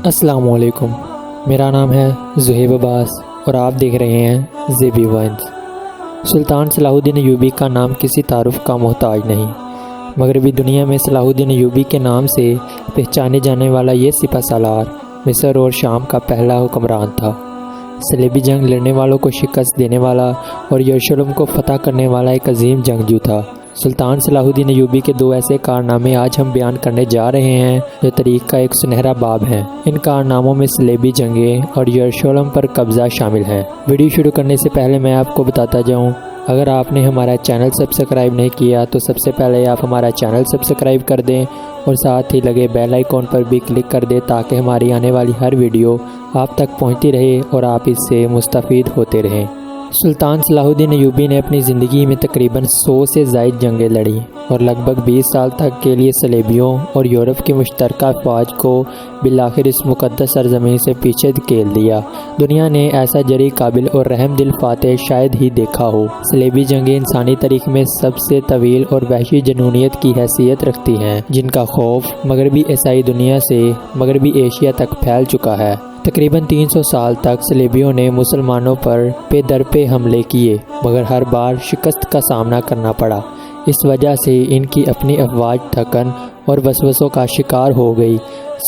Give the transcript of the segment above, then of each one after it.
السلام علیکم، میرا نام ہے زہیب عباس اور آپ دیکھ رہے ہیں زیبی وائنز۔ سلطان صلاح الدین ایوبی کا نام کسی تعارف کا محتاج نہیں۔ مغربی دنیا میں صلاح الدین ایوبی کے نام سے پہچانے جانے والا یہ سپہ سالار مصر اور شام کا پہلا حکمران تھا۔ صلیبی جنگ لڑنے والوں کو شکست دینے والا اور یروشلم کو فتح کرنے والا ایک عظیم جنگجو تھا۔ سلطان صلاح الدین ایوبی کے دو ایسے کارنامے آج ہم بیان کرنے جا رہے ہیں جو تاریخ کا ایک سنہرا باب ہیں۔ ان کارناموں میں صلیبی جنگیں اور یروشلم پر قبضہ شامل ہیں۔ ویڈیو شروع کرنے سے پہلے میں آپ کو بتاتا جاؤں، اگر آپ نے ہمارا چینل سبسکرائب نہیں کیا تو سب سے پہلے آپ ہمارا چینل سبسکرائب کر دیں اور ساتھ ہی لگے بیل آئیکن پر بھی کلک کر دیں تاکہ ہماری آنے والی ہر ویڈیو آپ تک پہنچتی رہے اور آپ اس سے مستفید ہوتے رہیں۔ سلطان صلاح الدین ایوبی نے اپنی زندگی میں تقریباً 100 سے زائد جنگیں لڑیں اور لگ بھگ 20 سال تک کے لیے صلیبیوں اور یورپ کی مشترکہ افواج کو بالآخر اس مقدس سرزمین سے پیچھے دھکیل دیا۔ دنیا نے ایسا جری قابل اور رحم دل فاتح شاید ہی دیکھا ہو۔ صلیبی جنگیں انسانی تاریخ میں سب سے طویل اور وحشی جنونیت کی حیثیت رکھتی ہیں، جن کا خوف مغربی عیسائی دنیا سے مغربی ایشیا تک پھیل چکا ہے۔ تقریباً 300 سال تک صلیبیوں نے مسلمانوں پر پے در پے حملے کیے، مگر ہر بار شکست کا سامنا کرنا پڑا۔ اس وجہ سے ان کی اپنی افواج تھکن اور وسوسوں کا شکار ہو گئی۔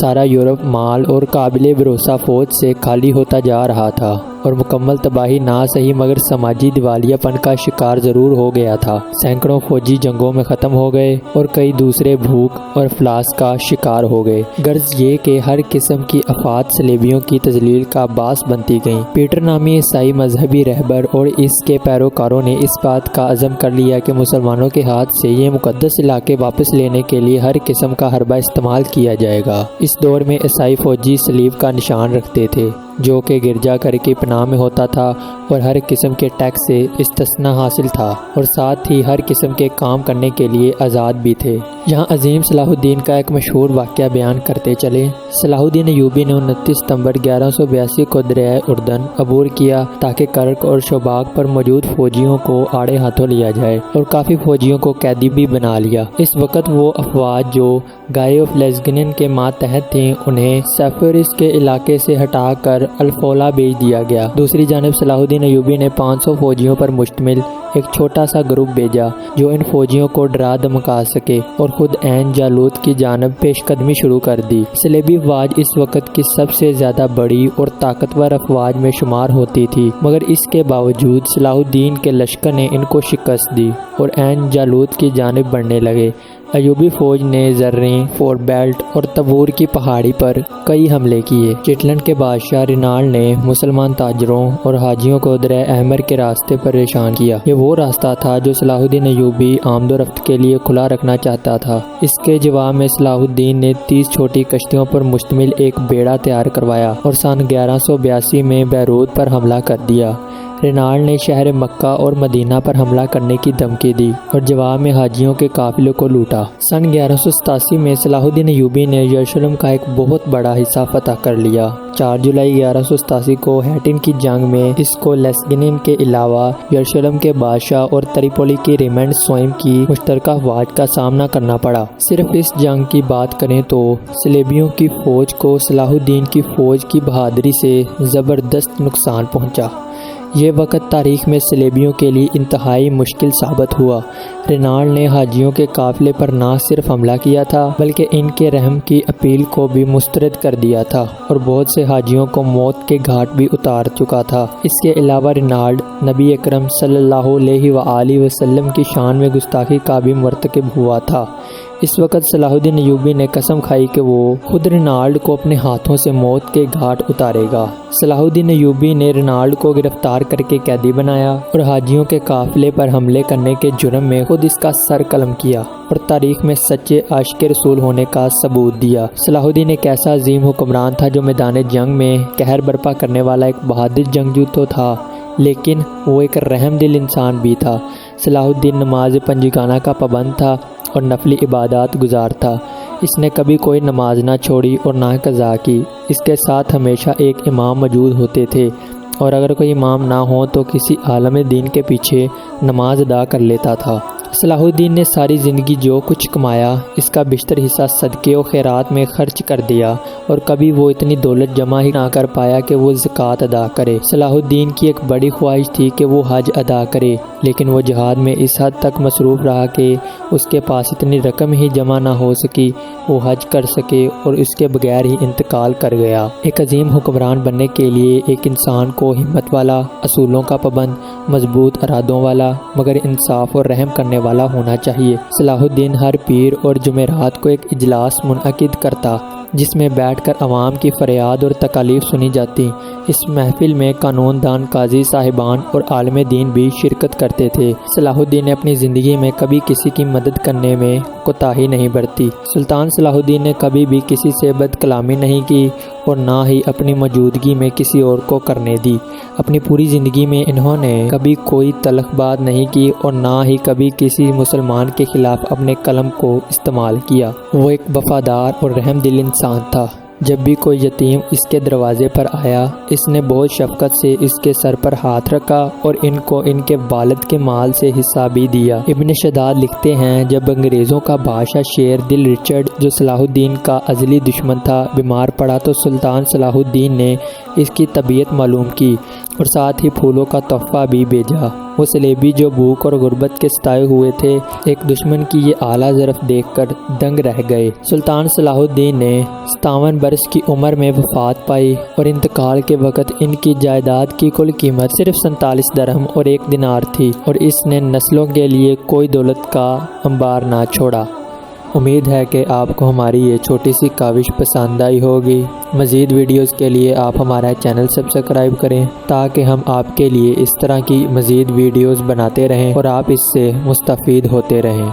سارا یورپ مال اور قابل بھروسہ فوج سے خالی ہوتا جا رہا تھا اور مکمل تباہی نہ صحیح مگر سماجی دیوالیہ پن کا شکار ضرور ہو گیا تھا۔ سینکڑوں فوجی جنگوں میں ختم ہو گئے اور کئی دوسرے بھوک اور افلاس کا شکار ہو گئے۔ غرض یہ کہ ہر قسم کی آفات صلیبیوں کی تذلیل کا باعث بنتی گئیں۔ پیٹر نامی عیسائی مذہبی رہبر اور اس کے پیروکاروں نے اس بات کا عزم کر لیا کہ مسلمانوں کے ہاتھ سے یہ مقدس علاقے واپس لینے کے لیے ہر قسم کا حربہ استعمال کیا جائے گا۔ اس دور میں عیسائی فوجی صلیب کا نشان رکھتے تھے جو کہ گرجا گھر کی پناہ میں ہوتا تھا اور ہر قسم کے ٹیکس سے استثناء حاصل تھا اور ساتھ ہی ہر قسم کے کام کرنے کے لیے آزاد بھی تھے۔ یہاں عظیم صلاح الدین کا ایک مشہور واقعہ بیان کرتے چلے۔ صلاح الدین ایوبی نے 29 ستمبر 1182 کو دریائے اردن عبور کیا تاکہ کرک اور شوباک پر موجود فوجیوں کو آڑے ہاتھوں لیا جائے اور کافی فوجیوں کو قیدی بھی بنا لیا۔ اس وقت وہ افواج جو گائے آف لیزگنن کے ماتحت تھیں انہیں سیفورس کے علاقے سے ہٹا کر الفولا بھیج دیا گیا۔ دوسری جانب صلاح الدین ایوبی نے 500 فوجیوں پر مشتمل ایک چھوٹا سا گروپ بھیجا جو ان فوجیوں کو ڈرا دھمکا سکے اور خود عین جالوت کی جانب پیش قدمی شروع کر دی۔ صلیبی افواج اس وقت کی سب سے زیادہ بڑی اور طاقتور افواج میں شمار ہوتی تھی، مگر اس کے باوجود صلاح الدین کے لشکر نے ان کو شکست دی اور عین جالوت کی جانب بڑھنے لگے۔ ایوبی فوج نے زریں، فورٹ بیلٹ اور تبور کی پہاڑی پر کئی حملے کیے۔ چٹلن کے بادشاہ رینالڈ نے مسلمان تاجروں اور حاجیوں کو دریائے احمر کے راستے پر پریشان کیا۔ یہ وہ راستہ تھا جو صلاح الدین ایوبی آمد و رفت کے لیے کھلا رکھنا چاہتا تھا۔ اس کے جواب میں صلاح الدین نے 30 چھوٹی کشتیوں پر مشتمل ایک بیڑا تیار کروایا اور سن 1182 میں بیروت پر حملہ کر دیا۔ رینالڈ نے شہر مکہ اور مدینہ پر حملہ کرنے کی دھمکی دی اور جواب میں حاجیوں کے قافلے کو لوٹا۔ سن 1187 میں صلاح الدین ایوبی نے یروشلم کا ایک بہت بڑا حصہ فتح کر لیا۔ 4 جولائی 1187 کو ہیٹن کی جنگ میں اس کو لیسگنن کے علاوہ یروشلم کے بادشاہ اور تریپولی کی ریمنڈ سوئم کی مشترکہ افواج کا سامنا کرنا پڑا۔ صرف اس جنگ کی بات کریں تو صلیبیوں کی فوج کو صلاح الدین کی فوج کی بہادری سے زبردست نقصان پہنچا۔ یہ وقت تاریخ میں صلیبیوں کے لیے انتہائی مشکل ثابت ہوا۔ رینالڈ نے حاجیوں کے قافلے پر نہ صرف حملہ کیا تھا بلکہ ان کے رحم کی اپیل کو بھی مسترد کر دیا تھا اور بہت سے حاجیوں کو موت کے گھاٹ بھی اتار چکا تھا۔ اس کے علاوہ رینالڈ نبی اکرم صلی اللہ علیہ وآلہ وسلم کی شان میں گستاخی کا بھی مرتکب ہوا تھا۔ اس وقت صلاح الدین ایوبی نے قسم کھائی کہ وہ خود رینالڈ کو اپنے ہاتھوں سے موت کے گھاٹ اتارے گا۔ صلاح الدین ایوبی نے رینالڈ کو گرفتار کر کے قیدی بنایا اور حاجیوں کے قافلے پر حملے کرنے کے جرم میں خود اس کا سر قلم کیا اور تاریخ میں سچے عاشق رسول ہونے کا ثبوت دیا۔ صلاح الدین ایک ایسا عظیم حکمران تھا جو میدان جنگ میں قہر برپا کرنے والا ایک بہادر جنگجو تو تھا، لیکن وہ ایک رحم دل انسان بھی تھا۔ صلاح الدین نماز پنجگانہ کا پابند تھا اور نفلی عبادات گزار تھا۔ اس نے کبھی کوئی نماز نہ چھوڑی اور نہ قضا کی۔ اس کے ساتھ ہمیشہ ایک امام موجود ہوتے تھے اور اگر کوئی امام نہ ہو تو کسی عالم دین کے پیچھے نماز ادا کر لیتا تھا۔ صلاح الدین نے ساری زندگی جو کچھ کمایا اس کا بیشتر حصہ صدقے و خیرات میں خرچ کر دیا، اور کبھی وہ اتنی دولت جمع ہی نہ کر پایا کہ وہ زکوٰۃ ادا کرے۔ صلاح الدین کی ایک بڑی خواہش تھی کہ وہ حج ادا کرے، لیکن وہ جہاد میں اس حد تک مصروف رہا کہ اس کے پاس اتنی رقم ہی جمع نہ ہو سکی وہ حج کر سکے، اور اس کے بغیر ہی انتقال کر گیا۔ ایک عظیم حکمران بننے کے لیے ایک انسان کو ہمت والا، اصولوں کا پابند، مضبوط ارادوں والا، مگر انصاف اور رحم کرنے والا ہونا چاہیے۔ صلاح الدین ہر پیر اور جمعرات کو ایک اجلاس منعقد کرتا جس میں بیٹھ کر عوام کی فریاد اور تکالیف سنی جاتی۔ اس محفل میں قانون دان، قاضی صاحبان اور عالم دین بھی شرکت کرتے تھے۔ صلاح الدین نے اپنی زندگی میں کبھی کسی کی مدد کرنے میں کوتاہی نہیں برتی۔ سلطان صلاح الدین نے کبھی بھی کسی سے بد کلامی نہیں کی اور نہ ہی اپنی موجودگی میں کسی اور کو کرنے دی۔ اپنی پوری زندگی میں انہوں نے کبھی کوئی تلخ بات نہیں کی اور نہ ہی کبھی کسی مسلمان کے خلاف اپنے قلم کو استعمال کیا۔ وہ ایک وفادار اور رحم دل انسان تھا۔ جب بھی کوئی یتیم اس کے دروازے پر آیا، اس نے بہت شفقت سے اس کے سر پر ہاتھ رکھا اور ان کو ان کے والد کے مال سے حصہ بھی دیا۔ ابن شداد لکھتے ہیں، جب انگریزوں کا بادشاہ شیر دل رچرڈ، جو صلاح الدین کا ازلی دشمن تھا، بیمار پڑا تو سلطان صلاح الدین نے اس کی طبیعت معلوم کی اور ساتھ ہی پھولوں کا تحفہ بھی بھیجا۔ وہ سلیبی جو بھوک اور غربت کے ستائے ہوئے تھے، ایک دشمن کی یہ اعلیٰ ظرف دیکھ کر دنگ رہ گئے۔ سلطان صلاح الدین نے 57 برس کی عمر میں وفات پائی اور انتقال کے وقت ان کی جائیداد کی کل قیمت صرف 47 درہم اور 1 دینار تھی، اور اس نے نسلوں کے لیے کوئی دولت کا انبار نہ چھوڑا۔ امید ہے کہ آپ کو ہماری یہ چھوٹی سی کاوش پسند آئی ہوگی۔ مزید ویڈیوز کے لیے آپ ہمارا چینل سبسکرائب کریں تاکہ ہم آپ کے لیے اس طرح کی مزید ویڈیوز بناتے رہیں اور آپ اس سے مستفید ہوتے رہیں۔